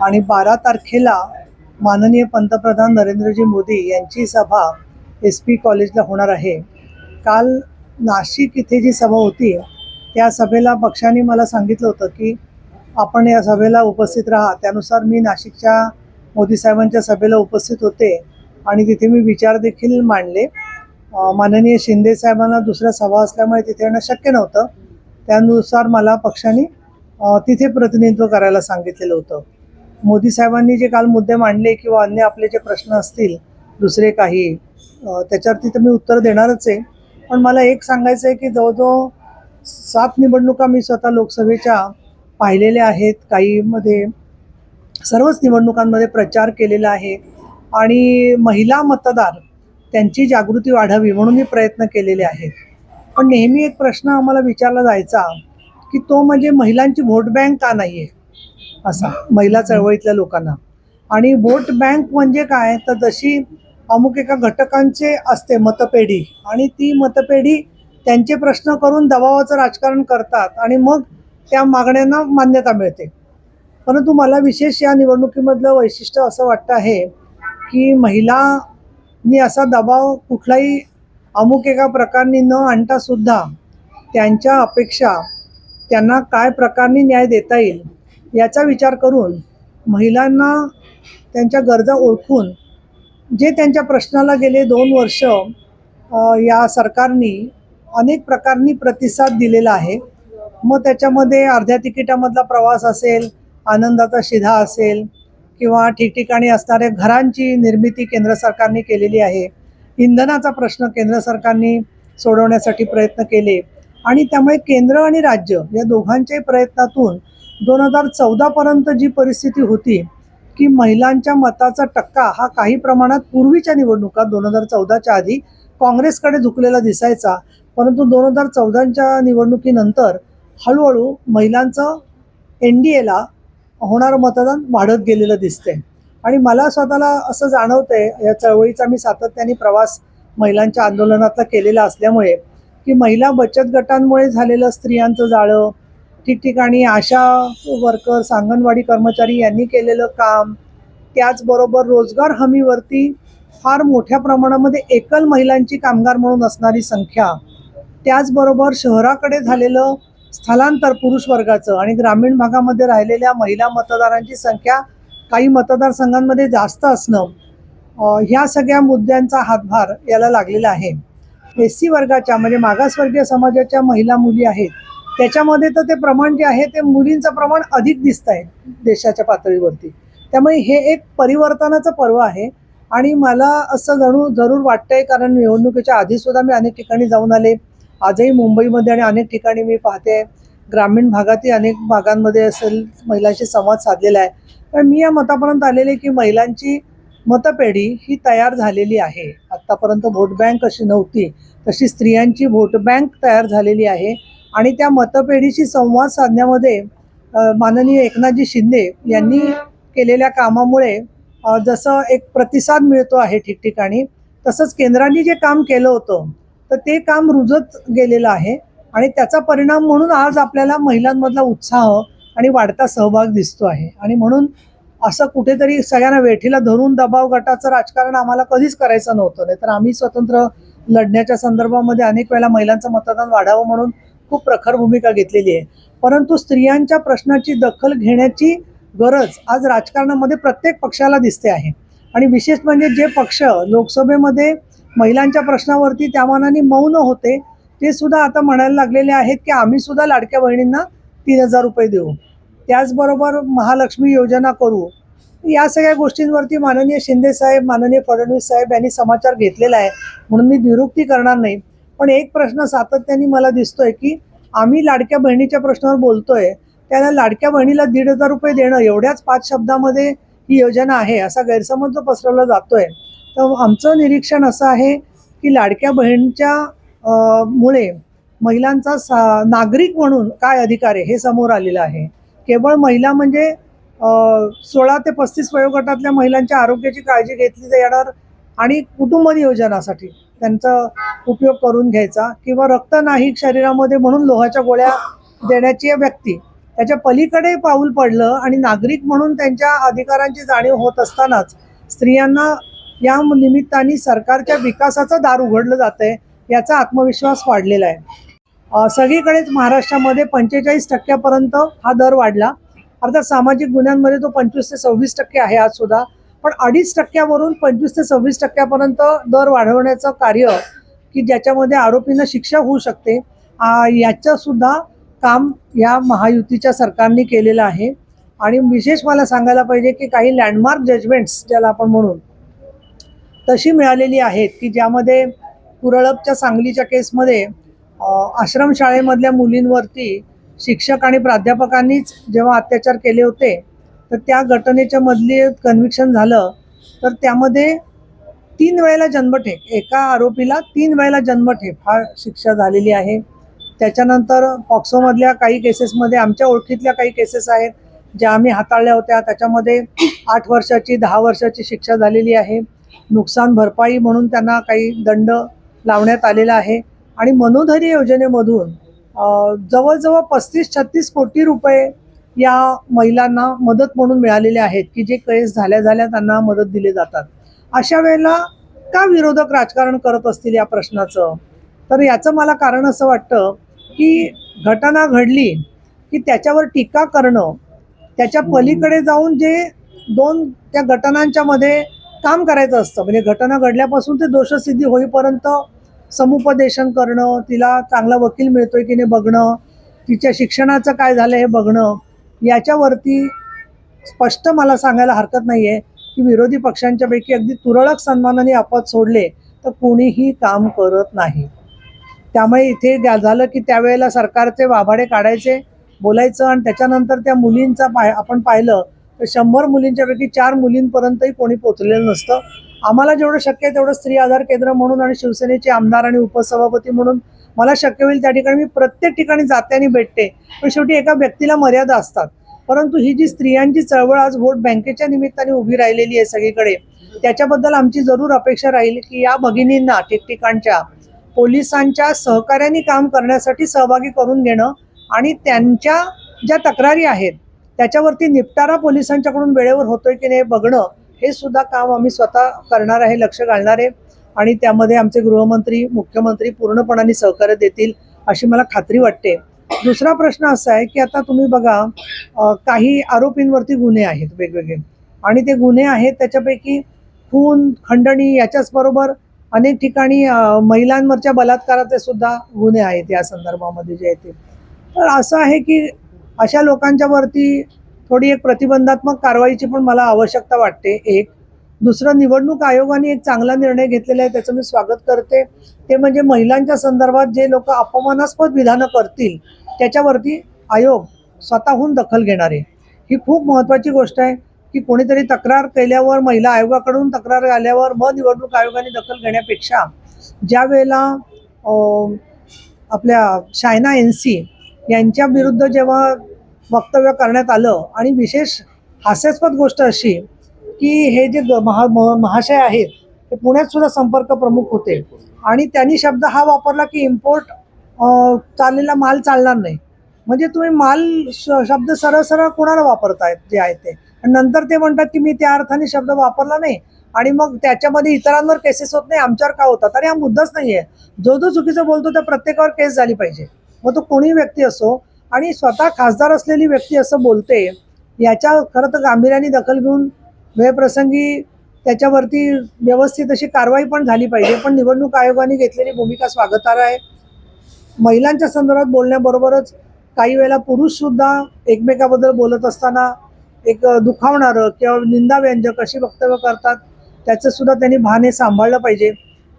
आणि 12 तारखेला माननीय पंतप्रधान नरेंद्रजी मोदी यांची सभा SP कॉलेजला होणार आहे. काल नाशिक इथे जी सभा होती त्या सभेला पक्षाने मला सांगितलं होतं की आपण या सभेला उपस्थित राहा. त्यानुसार मी नाशिकच्या मोदी साहेबांच्या सभेला उपस्थित होते आणि तिथे मी विचार देखील मांडले. माननीय शिंदे साहेबांना दुसऱ्या सभा असल्यामुळे तिथे येणं शक्य नव्हतं. त्यानुसार मला पक्षाने तिथे प्रतिनिधित्व करायला सांगितलेलं होतं. मोदी साहेबांनी जे काल मुद्दे मांडले किंवा अन्य आपले जे प्रश्न असतील दुसरे काही त्याच्यावरती तर मी उत्तर देणारच आहे. पण मला एक सांगायचं आहे की जवळजवळ 7 निवडणुका मी स्वतः लोकसभेच्या पाहिलेल्या आहेत. काहीमध्ये सर्वच निवडणुकांमध्ये प्रचार केलेला आहे आणि महिला मतदार त्यांची जागृती वाढावी म्हणून मी प्रयत्न केलेले आहेत. पण नेहमी एक प्रश्न आम्हाला विचारला जायचा की तो म्हणजे महिलांची व्होट बँक का नाही आहे असा महिला चळवळीतल्या लोकांना. आणि व्होट बँक म्हणजे काय तर जशी अमुक एका घटकांचे असते मतपेढी आणि ती मतपेढी त्यांचे प्रश्न करून दबावाचं राजकारण करतात आणि मग त्या मागण्यांना मान्यता मिळते. परंतु मला विशेष या निवडणुकीमधलं वैशिष्ट्य असं वाटतं आहे की महिलांनी असा दबाव कुठलाही अमुक एका प्रकाराने न आणता सुद्धा त्यांच्या अपेक्षा त्यांना काय प्रकाराने न्याय देता येईल याचा विचार करून महिलांना त्यांच्या गरजा ओळखून जे त्यांच्या प्रश्नाला गेले 2 वर्ष या सरकारने अनेक प्रकारांनी प्रतिसाद दिलेला आहे. मग त्याच्यामध्ये अर्ध्या तिकिटामधला प्रवास असेल, आनंदाचा शिधा असेल किंवा ठिकठिकाणी असणाऱ्या घरांची निर्मिती केंद्र सरकारने केलेली आहे. इंधनाचा प्रश्न केंद्र सरकारने सोडवण्यासाठी प्रयत्न केले आणि त्यामुळे केंद्र आणि राज्य या दोघांच्याही प्रयत्नातून 2014पर्यंत जी परिस्थिती होती की महिलांच्या मताचा टक्का हा काही प्रमाणात पूर्वीच्या निवडणुका 2014च्या आधी काँग्रेसकडे झुकलेला दिसायचा. परंतु 2014च्या निवडणुकीनंतर हळूहळू महिलांचं NDAला होणारं मतदान वाढत गेलेलं दिसते. आणि मला स्वतःला असं जाणवतंय या चळवळीचा मी सातत्याने प्रवास महिलांच्या आंदोलनातला केलेला असल्यामुळे की महिला बचत गटांमुळे झालेलं स्त्रियांचं जाळं, ठिकठिकाणी आशा वर्कर्स, अंगणवाडी कर्मचारी यांनी केलेलं काम, त्याचबरोबर रोजगार हमीवरती फार मोठ्या प्रमाणामध्ये एकल महिलांची कामगार म्हणून असणारी संख्या, त्याचबरोबर शहराकडे झालेलं स्थलांतर पुरुष वर्गाचं आणि ग्रामीण भागामध्ये राहिलेल्या महिला मतदारांची संख्या काही मतदारसंघांमध्ये जास्त असणं, ह्या सगळ्या मुद्द्यांचा हातभार याला लागलेला आहे. SC वर्गाच्या म्हणजे मागासवर्गीय समाजाच्या महिला मुली आहेत त्याच्यामध्ये तर ते प्रमाण जे आहे ते मुलींचं प्रमाण अधिक दिसत आहे देशाच्या पातळीवरती. त्यामुळे हे एक परिवर्तनाचं पर्व आहे आणि मला असं जरूर वाटतंय कारण निवडणुकीच्या आधीसुद्धा मी अनेक ठिकाणी जाऊन आले. आजही मुंबईमध्ये आणि अनेक ठिकाणी मी पाहते ग्रामीण भागातही अनेक भागांमध्ये असेल महिलांशी संवाद साधलेला आहे. पण मी या मतापर्यंत आलेले की महिलांची मतपेढी ही तयार झालेली आहे. आत्तापर्यंत व्होट बँक अशी नव्हती तशी स्त्रियांची व्होट बँक तयार झालेली आहे आणि त्या मतपेढीशी संवाद साधण्यामध्ये माननीय एकनाथजी शिंदे यांनी केलेल्या कामामुळे जसं एक प्रतिसाद मिळतो आहे ठिकठिकाणी, तसंच केंद्राने जे काम केलं होतं तर ते काम रुजत गेलेलं आहे आणि त्याचा परिणाम म्हणून आज आपल्याला महिलांमधला उत्साह आणि वाढता सहभाग दिसतो आहे. आणि म्हणून असं कुठेतरी सगळ्यांना वेठीला धरून दबाव गटाचं राजकारण आम्हाला कधीच करायचं नव्हतं. नाही तर आम्ही स्वतंत्र लढण्याच्या संदर्भामध्ये अनेक वेळेला महिलांचं मतदान वाढावं म्हणून खूप प्रखर भूमिका घेतलेली आहे. परंतु स्त्रियांच्या प्रश्नाची दखल घेण्याची गरज आज राजकारणामध्ये प्रत्येक पक्षाला दिसते आहे. आणि विशेष म्हणजे जे पक्ष लोकसभेमध्ये महिलांच्या प्रश्नावरती त्या मानाने मौन होते ते सुद्धा आता म्हणायला लागलेले आहेत की आम्ही सुद्धा लाडक्या बहिणींना 3,000 रुपये देऊ, त्याचबरोबर महालक्ष्मी योजना करू. या सगळ्या गोष्टींवरती माननीय शिंदे साहेब, माननीय फडणवीस साहेब यांनी समाचार घेतलेला आहे म्हणून मी निरुक्ती करणार नाही. पण एक प्रश्न सातत्याने मला दिसतोय की आम्ही लाडक्या बहिणीच्या प्रश्नावर बोलतोय त्याला लाडक्या बहिणीला 1,500 रुपये देणं एवढ्याच 5 शब्दामध्ये ही योजना आहे असा गैरसमज जो पसरवला जातोय. तर आमचं निरीक्षण असं आहे की लाडक्या बहिणीच्या मुळे महिलांचा नागरिक म्हणून काय अधिकार आहे हे समोर आलेलं आहे. केवळ महिला म्हणजे 16 ते 35 वयोगटातल्या महिलांच्या आरोग्याची काळजी घेतली जाणार आणि कुटुंब नियोजनासाठी त्यांचा उपयोग करून घ्यायचा किंवा रक्त नाही शरीरामध्ये म्हणून लोहाच्या गोळ्या देण्याची व्यक्ती त्याच्या पलीकडे पाऊल पडलं आणि नागरिक म्हणून त्यांच्या अधिकारांची जाणीव होत असतानाच स्त्रियांना या निमित्ताने सरकारच्या विकासाचं दार उघडलं जातंय, याचा आत्मविश्वास वाढलेला आहे. सगळीकडेच महाराष्ट्रामध्ये 45% हा दर वाढला. अर्थात सामाजिक गुन्ह्यांमध्ये तो 25 ते 26% आहे आज सुद्धा, पण 2.5% 25 ते 26% दर वाढवण्याचं कार्य की ज्याच्यामध्ये आरोपींना शिक्षा होऊ शकते, याचं सुद्धा काम या महायुतीच्या सरकारने केलेलं आहे. आणि विशेष मला सांगायला पाहिजे की काही लँडमार्क जजमेंट्स ज्याला आपण म्हणून तशी मिळालेली आहेत की ज्यामध्ये कुरळपच्या सांगलीच्या केसमध्ये आश्रमशाळेमधल्या मुलींवरती शिक्षक आणि प्राध्यापकांनीच जेव्हा अत्याचार केले होते, तर त्या घटनेच्या मधली कन्व्हिक्शन झालं. तर त्यामध्ये 3 वेळेला जन्मठेप, एका आरोपीला 3 वेळेला जन्मठेप हा शिक्षा झालेली आहे. त्याच्यानंतर पॉक्सोमधल्या काही केसेसमध्ये आमच्या ओळखीतल्या काही केसेस आहेत ज्या आम्ही हाताळल्या होत्या, त्याच्यामध्ये 8 वर्षाची 10 वर्षाची शिक्षा झालेली आहे. नुकसान भरपाई म्हणून त्यांना काही दंड लावण्यात आलेला आहे. आणि मनोधैर्य योजनेमधून जवळजवळ 35-36 कोटी रुपये या महिलांना मदत म्हणून मिळालेले आहेत की जे केस झाल्या त्यांना मदत दिली जातात. अशा वेळेला का विरोधक राजकारण करत असतील या प्रश्नाचं, तर याचं मला कारण असं वाटतं की घटना घडली की त्याच्यावर टीका करणं, त्याच्या पलीकडे जाऊन जे त्या घटनांच्या मध्ये काम करायचं असतं, म्हणजे घटना घडल्यापासून ते दोषसिद्धी होईपर्यंत समुपदेशन करणं, तिला चांगला वकील मिळतोय की नाही बघणं, तिच्या शिक्षणाचं काय झालं हे बघणं, याच्यावरती स्पष्ट मला सांगायला हरकत नाही आहे की विरोधी पक्षांच्या पैकी अगदी तुरळक सन्मानाने अपवाद सोडले तर कोणीही काम करत नाही. त्यामुळे इथे झालं की त्यावेळेला सरकारचे वाभाडे काढायचे, बोलायचं, आणि त्याच्यानंतर त्या मुलींचा आपण पाहिलं तर 100 मुलींच्यापैकी 4 मुलींपर्यंतही कोणी पोचलेलं नसतं. आम्हाला जेवढं शक्य आहे तेवढं स्त्री आधार केंद्र म्हणून आणि शिवसेनेचे आमदार आणि उपसभापती म्हणून मला शक्य होईल त्या ठिकाणी मी प्रत्येक ठिकाणी जाते आणि भेटते. पण शेवटी एका व्यक्तीला मर्यादा असतात. परंतु ही जी स्त्रियांची चळवळ आज व्होट बँकेच्या निमित्ताने उभी राहिलेली आहे सगळीकडे, त्याच्याबद्दल आमची जरूर अपेक्षा राहील की या भगिनींना ठिकठिकाणच्या पोलिसांच्या सहकार्याने काम करण्यासाठी सहभागी करून घेणं आणि त्यांच्या ज्या तक्रारी आहेत त्याच्यावरती निपटारा पोलिसांच्याकडून वेळेवर होतोय की नाही बघणं, हे सुद्धा काम आम्ही स्वतः करणार आहे, लक्ष घालणार आहे. आणि त्यामध्ये आमचे गृहमंत्री, मुख्यमंत्री पूर्णपणाने सहकार्य देतील अशी मला खात्री वाटते. दुसरा प्रश्न असा आहे की आता तुम्ही बघा, काही आरोपींवरती गुन्हे आहेत वेगवेगळे, आणि ते गुन्हे आहेत त्याच्यापैकी खून, खंडणी, याच्याच बरोबर अनेक ठिकाणी महिलांवरच्या बलात्काराचे सुद्धा गुन्हे आहेत या संदर्भामध्ये जे आहेत. तर असं आहे की अशा लोकांच्या वरती थोडी एक प्रतिबंधात्मक कारवाईची पण मला आवश्यकता वाटते. एक दुसरं, निवडणूक आयोगाने एक चांगला निर्णय घेतलेला आहे, त्याचं मी स्वागत करते. ते म्हणजे महिलांच्या संदर्भात जे लोक अपमानास्पद विधानं करतील त्याच्यावरती आयोग स्वतःहून दखल घेणार आहे. ही खूप महत्त्वाची गोष्ट आहे की कोणीतरी तक्रार केल्यावर, महिला आयोगाकडून तक्रार आल्यावर मग निवडणूक आयोगाने दखल घेण्यापेक्षा ज्या वेळेला आपल्या शायना NC यांच्या विरुद्ध जेव्हा वक्तव्य करण्यात आलं, आणि विशेष हास्यास्पद गोष्ट अशी की हे जे महाशय आहेत ते पुण्यात सुद्धा संपर्क प्रमुख होते, आणि त्यांनी शब्द हा वापरला की इम्पोर्ट चाललेला माल चालणार नाही. म्हणजे तुम्ही माल शब्द सरळ सरळ कोणाला वापरतायत जे आहे ते, आणि नंतर ते म्हणतात की मी त्या अर्थाने शब्द वापरला नाही, आणि मग त्याच्यामध्ये इतरांवर केसेस होत नाही, आमच्यावर का होतात. अरे हा मुद्दाच नाही आहे. जो चुकीचं बोलतो त्या प्रत्येकावर केस झाली पाहिजे, मग तो कोणी व्यक्ती असो. आणि स्वतः खासदार असलेली व्यक्ती असं बोलते, याच्या खरं तर गांभीर्याने दखल घेऊन वेळप्रसंगी त्याच्यावरती व्यवस्थित अशी कारवाई पण झाली पाहिजे. पण निवडणूक आयोगाने घेतलेली भूमिका स्वागतार्ह आहे. महिलांच्या संदर्भात बोलण्याबरोबरच काही वेळेला पुरुषसुद्धा एकमेकाबद्दल बोलत असताना एक दुखावणारं किंवा निंदाव्यंजक अशी वक्तव्य करतात, त्याचं सुद्धा त्यांनी भान हे सांभाळलं पाहिजे.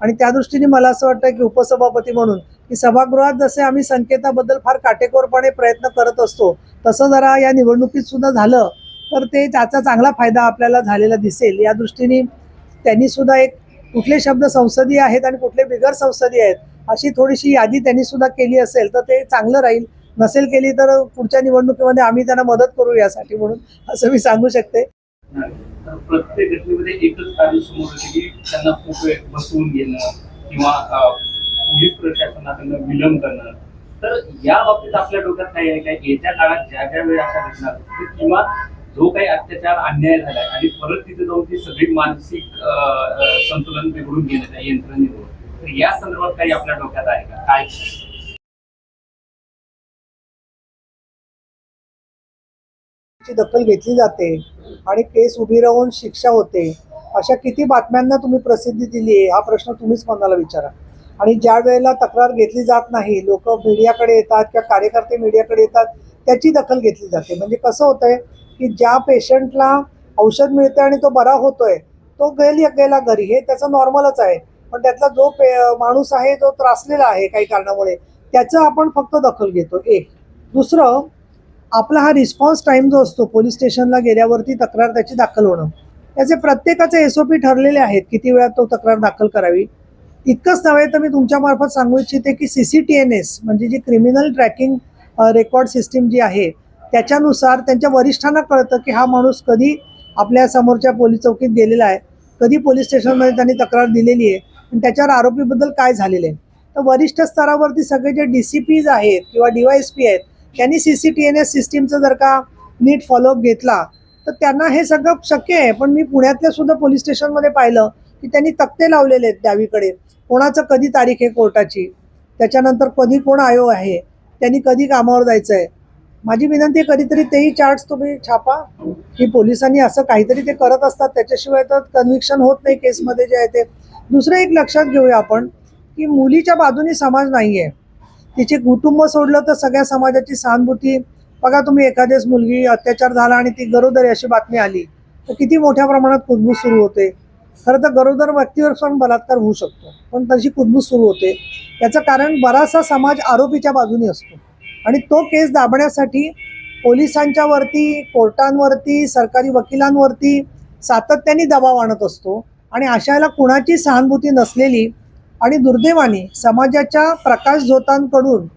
आणि त्या दृष्टीने मला असं वाटतं की उपसभापती म्हणून की सभागृहात जसे आम्ही संकेताबद्दल फार काटेकोरपणे प्रयत्न करत असतो, तसं जरा या निवडणुकीत सुद्धा झालं तर ते त्याचा चांगला फायदा आपल्याला झालेला दिसेल. या दृष्टीने त्यांनी सुद्धा एक कुठले शब्द संसदीय आहेत आणि कुठले बिगर संसदीय आहेत अशी थोडीशी यादी त्यांनी सुद्धा केली असेल तर ते चांगलं राहील. नसेल केली तर पुढच्या निवडणुकीमध्ये आम्ही त्यांना मदत करू यासाठी, म्हणून असं मी सांगू शकते. प्रत्येक घटनेमध्ये एकच कारण समोर येते की त्यांना खूप वेळ बसवून घेणं किंवा पोलीस प्रशासनाकडनं विलंब करणं, तर या बाबतीत आपल्या डोक्यात काही आहे काय, येत्या काळात ज्या ज्या वेळी अशा घटना घडतील किंवा जो काही अत्याचार अन्याय झालाय आणि परत तिथे जाऊन ती सगळी मानसिक संतुलन बिघडून गेलं त्या यंत्रणेवर, तर या संदर्भात काही आपल्या डोक्यात आहे का काय? ची दखल घेतली जाते आणि केस उभी राहून शिक्षा होते, अशा किती बातम्यांना तुम्ही प्रसिद्धी दिली आहे हा प्रश्न तुम्हीच मनाला विचारा. आणि ज्या वेळेला तक्रार घेतली जात नाही, लोक मीडियाकडे येतात किंवा कार्यकर्ते मीडियाकडे येतात, त्याची दखल घेतली जाते. म्हणजे कसं होतंय की ज्या पेशंटला औषध मिळतं आणि तो बरा होतोय तो गेला घरी, हे त्याचं नॉर्मलच आहे. पण त्यातला जो माणूस आहे जो त्रासलेला आहे काही कारणामुळे, त्याचं आपण फक्त दखल घेतो. एक दुसरं, आपला हा रिस्पॉन्स टाईम जो असतो पोलीस स्टेशनला गेल्यावरती तक्रार त्याची दाखल होणं, त्याचे प्रत्येकाचे SOP ठरलेले आहेत किती वेळात तो तक्रार दाखल करावी. इतकंच नव्हे तर मी तुमच्यामार्फत सांगू इच्छिते की CCTNS म्हणजे जी क्रिमिनल ट्रॅकिंग रेकॉर्ड सिस्टीम जी आहे, त्याच्यानुसार त्यांच्या वरिष्ठांना कळतं की हा माणूस कधी आपल्या समोरच्या पोलीस चौकीत गेलेला आहे, कधी पोलीस स्टेशनमध्ये त्यांनी तक्रार दिलेली आहे आणि त्याच्यावर आरोपीबद्दल काय झालेलं आहे. तर वरिष्ठ स्तरावरती सगळे जे DCPs आहेत किंवा DYSP आहेत, त्यांनी CCTNS सिस्टीमचं जर का नीट फॉलोअप घेतला तर त्यांना हे सगळं शक्य आहे. पण मी पुण्यातल्या सुद्धा पोलीस स्टेशनमध्ये पाहिलं की त्यांनी तक्ते लावलेले आहेत डावीकडे, कोणाचं कधी तारीख आहे कोर्टाची, त्याच्यानंतर कधी कोण आयोग आहे, त्यांनी कधी कामावर जायचं आहे. माझी विनंती आहे कधीतरी तेही चार्ट्स तुम्ही छापा की पोलिसांनी असं काहीतरी ते करत असतात, त्याच्याशिवाय तर कन्व्हिक्शन होत नाही केसमध्ये जे आहे ते. दुसरं एक लक्षात घेऊया आपण की मुलीच्या बाजूनी समाज नाही आहे, तिचे कुटुंब सोडलं तर सगळ्या समाजाची सहानुभूती. बघा तुम्ही, एखाद्याच मुलगी अत्याचार झाला आणि ती गरोदर अशी बातमी आली तर किती मोठ्या प्रमाणात कुजबूज सुरू होते. खरं तर गरोदर व्यक्तीवर पण बलात्कार होऊ शकतो, पण तशी कुजबूज सुरू होते. याचं कारण बराचसा समाज आरोपीच्या बाजूने असतो आणि तो केस दाबण्यासाठी पोलिसांच्या वरती, कोर्टांवरती, सरकारी वकिलांवरती सातत्याने दबाव आणत असतो. आणि अशाला कुणाची सहानुभूती नसलेली आणि दुर्दैवाने समाजाच्या प्रकाशझोतांकडून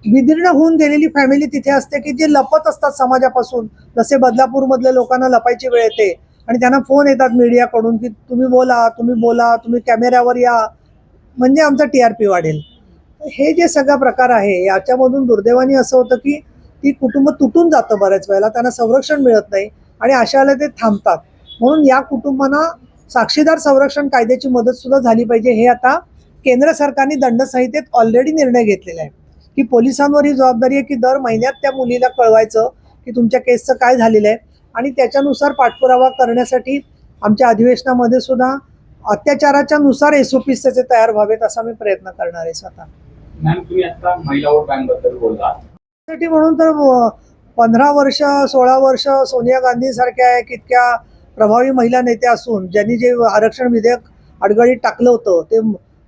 विदीर्ण होऊन गेलेली फॅमिली तिथे असते की जे लपत असतात समाजापासून. जसे बदलापूरमधल्या लोकांना लपायची वेळ येते आणि त्यांना फोन येतात मीडियाकडून की तुम्ही बोला, तुम्ही बोला, तुम्ही कॅमेऱ्यावर या, म्हणजे आमचा TRP वाढेल. हे जे सगळा प्रकार आहे याच्यामधून दुर्दैवाने असं होतं की ती कुटुंब तुटून जातं बऱ्याच वेळेला, त्यांना संरक्षण मिळत नाही आणि अशाला ते थांबतात. म्हणून या कुटुंबांना साक्षीदार संरक्षण कायद्याची मदत सुद्धा झाली पाहिजे. हे आता केंद्र सरकारने दंडसंहितेत ऑलरेडी निर्णय घेतलेला आहे की पोलिसांवर ही जबाबदारी आहे की दर महिन्यात त्या मुलीला कळवायचं की तुमच्या केसचं काय झालेलं आहे आणि त्याच्यानुसार पाठपुरावा करण्यासाठी आमच्या अधिवेशनामध्ये सुद्धा अत्याचाराच्या नुसार SOPs त्याचे तयार व्हावेत असा मी प्रयत्न करणार आहे स्वतः. मॅम, तुम्ही आता महिला वोट बँकबद्दल बोलला, त्यासाठी म्हणून तर 15 वर्ष 16 वर्ष सोनिया गांधींसारख्या एक इतक्या प्रभावी महिला नेत्या असून ज्यांनी जे आरक्षण विधेयक अडगळीत टाकलं होतं ते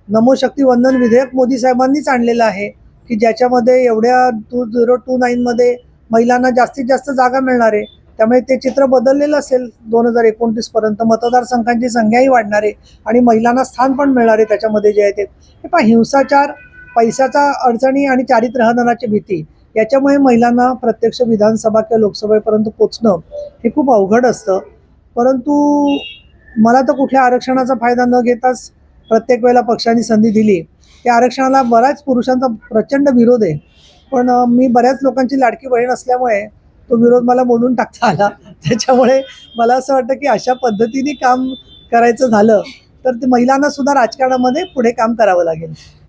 नमो शक्ती वंदन विधेयक मोदी साहेबांनीच आणलेलं आहे की ज्याच्यामध्ये एवढ्या 2029 मध्ये महिलांना जास्तीत जास्त जागा मिळणार आहे. त्यामुळे ते चित्र बदललेलं असेल 2029 पर्यंत. मतदारसंघांची संख्याही वाढणार आहे आणि महिलांना स्थान पण मिळणार आहे त्याच्यामध्ये जे आहे ते. हे पहा, हिंसाचार, पैशाचा अडचणी आणि चारित्र्यहननाची भीती याच्यामुळे महिलांना प्रत्यक्ष विधानसभा किंवा लोकसभेपर्यंत पोचणं हे खूप अवघड असतं. परंतु मला तर कुठल्या आरक्षणाचा फायदा न घेताच प्रत्येक वेळेला पक्षाने संधी दिली. त्या आरक्षणाला बऱ्याच पुरुषांचा प्रचंड विरोध आहे, पण मी बऱ्याच लोकांची लाडकी बहीण असल्यामुळे तो विरोध मला मोडून टाकता आला. त्याच्यामुळे मला असं वाटतं की अशा पद्धतीने काम करायचं झालं तर ते महिलांना सुद्धा राजकारणामध्ये पुढे काम करावं लागेल.